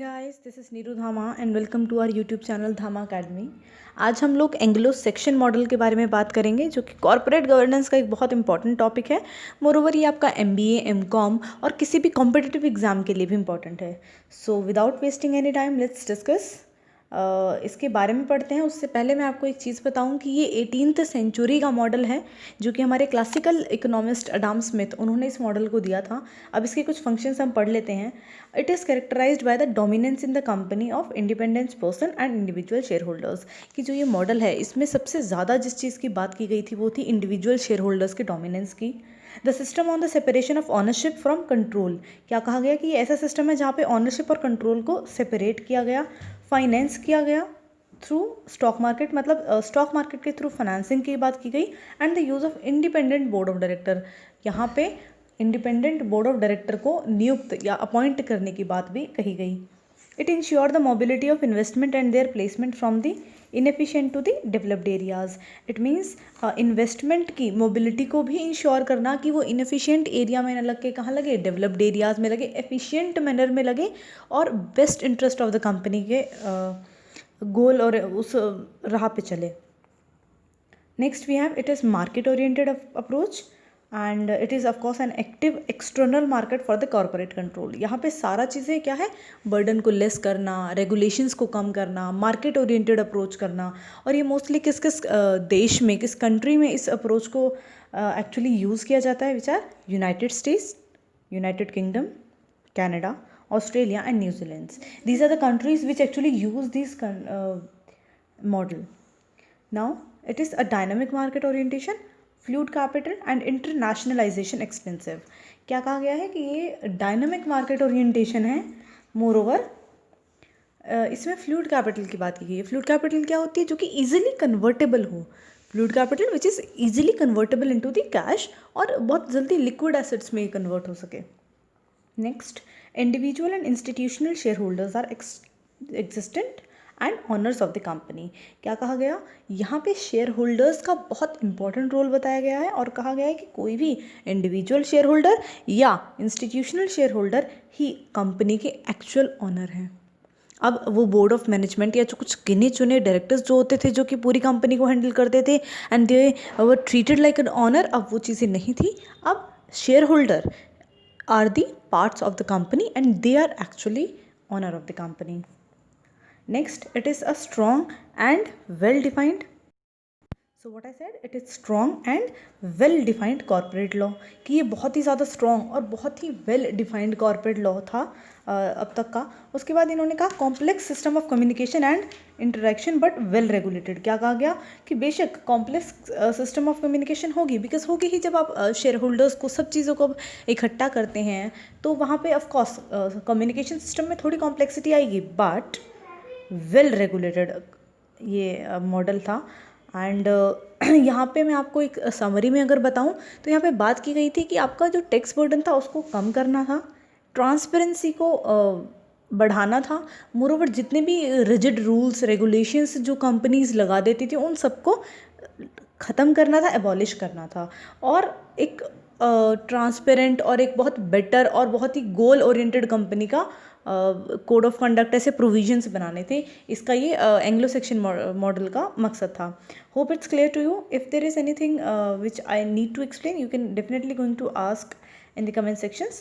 Guys, this is Neeru Dhama and welcome to our YouTube channel Dhama Academy. आज हम लोग Anglo Saxon model के बारे में बात करेंगे, जो कि कॉर्पोरेट गवर्नेंस का एक बहुत इंपॉर्टेंट टॉपिक है। मोरोवर ये आपका एमबीए, एमकॉम और किसी भी कॉम्पिटिटिव एग्जाम के लिए भी इंपॉर्टेंट है। So without wasting any time let's discuss इसके बारे में पढ़ते हैं। उससे पहले मैं आपको एक चीज़ बताऊं कि ये 18th सेंचुरी का मॉडल है, जो कि हमारे क्लासिकल इकोनॉमिस्ट अडाम स्मिथ उन्होंने इस मॉडल को दिया था। अब इसके कुछ फंक्शंस हम पढ़ लेते हैं। It is characterised by the dominance in the company of independent person and individual share holders. कि जो ये मॉडल है, इसमें सबसे ज़्यादा जिस चीज़ की बात की गई थी वो थी इंडिविजुअल शेयर होल्डर्स के डोमिनेंस की। The system on the separation of ownership from control. क्या कहा गया कि ये ऐसा सिस्टम है जहाँ पे ऑनरशिप और कंट्रोल को सेपरेट किया गया, फाइनेंस किया गया थ्रू स्टॉक मार्केट, मतलब स्टॉक मार्केट के थ्रू फाइनेंसिंग की बात की गई, and the use of independent board of director. यहाँ पे इंडिपेंडेंट बोर्ड ऑफ डायरेक्टर को नियुक्त या अपॉइंट करने की बात भी कही गई। It ensure the mobility of investment and their placement from the inefficient to the developed areas. It means investment की मोबिलिटी को भी इंश्योर करना कि वो इनएफिशिएंट एरिया में न लग के कहाँ लगे, डेवलप्ड एरियाज में लगे, एफिशिएंट मैनर में लगे और best interest of the company के गोल और उस राह पे चले। Next we have it is market oriented approach and it is of course an active external market for the corporate control. यहाँ पे सारा चीज़ें क्या है, बर्डन को लेस करना, रेगुलेशंस को कम करना, मार्केट ओरिएंटेड अप्रोच करना। और ये मोस्टली किस किस देश में, किस कंट्री में इस अप्रोच को एक्चुअली यूज़ किया जाता है, which are United States, United Kingdom, Canada, Australia and New Zealand. These are the countries which actually use this model. Now, it is a dynamic market orientation, fluid capital and internationalization expensive. क्या कहा गया है कि ये dynamic market orientation है। Moreover इसमें fluid capital की बात की गई है। फ्लूइड कैपिटल क्या होती है, जो कि इजीली कन्वर्टेबल हो। Fluid capital which is easily convertible into the cash और बहुत जल्दी लिक्विड एसेट्स में कन्वर्ट हो सके। Next, individual and institutional share holders are existent and owners of the company. क्या कहा गया, यहाँ पे शेयर होल्डर्स का बहुत इंपॉर्टेंट रोल बताया गया है और कहा गया है कि कोई भी इंडिविजुअल शेयर होल्डर या इंस्टीट्यूशनल शेयर होल्डर ही कंपनी के एक्चुअल ऑनर हैं। अब वो बोर्ड ऑफ मैनेजमेंट या जो कुछ गिने चुने डायरेक्टर्स जो होते थे, जो कि पूरी कंपनी को हैंडल करते थे and they were treated like an owner, अब वो चीज़ें नहीं थी। अब share holder are the parts of the company and they are actually owner of the company. Next, it is a strong and well defined, so what I said, it is strong and well defined corporate law। कि ये बहुत ही ज़्यादा strong और बहुत ही well defined corporate law था अब तक का। उसके बाद इन्होंने कहा complex system of communication and interaction but well regulated. क्या कहा गया कि बेशक कॉम्प्लेक्स सिस्टम ऑफ कम्युनिकेशन होगी, बिकॉज होगी ही जब आप शेयर होल्डर्स को, सब चीज़ों को इकट्ठा करते हैं, तो वहाँ पे ऑफकोर्स कम्युनिकेशन सिस्टम में थोड़ी कॉम्प्लेक्सिटी आएगी, बट वेल रेगुलेटेड ये मॉडल था। एंड यहाँ पे मैं आपको एक समरी में अगर बताऊँ तो यहाँ पे बात की गई थी कि आपका जो टैक्स बर्डन था उसको कम करना था, ट्रांसपेरेंसी को बढ़ाना था। मोरोवर जितने भी रिजिड रूल्स रेगुलेशंस जो कंपनीज लगा देती थी उन सबको ख़त्म करना था, एबॉलिश करना था, और एक ट्रांसपेरेंट और एक बहुत बेटर और बहुत ही गोल ओरिएंटेड कंपनी का कोड ऑफ कंडक्ट, ऐसे प्रोविजंस बनाने थे। इसका ये एंग्लो सेक्शन मॉडल का मकसद था। Hope it's clear to you. If there is anything which I need to explain, you can definitely going to ask in the comment sections.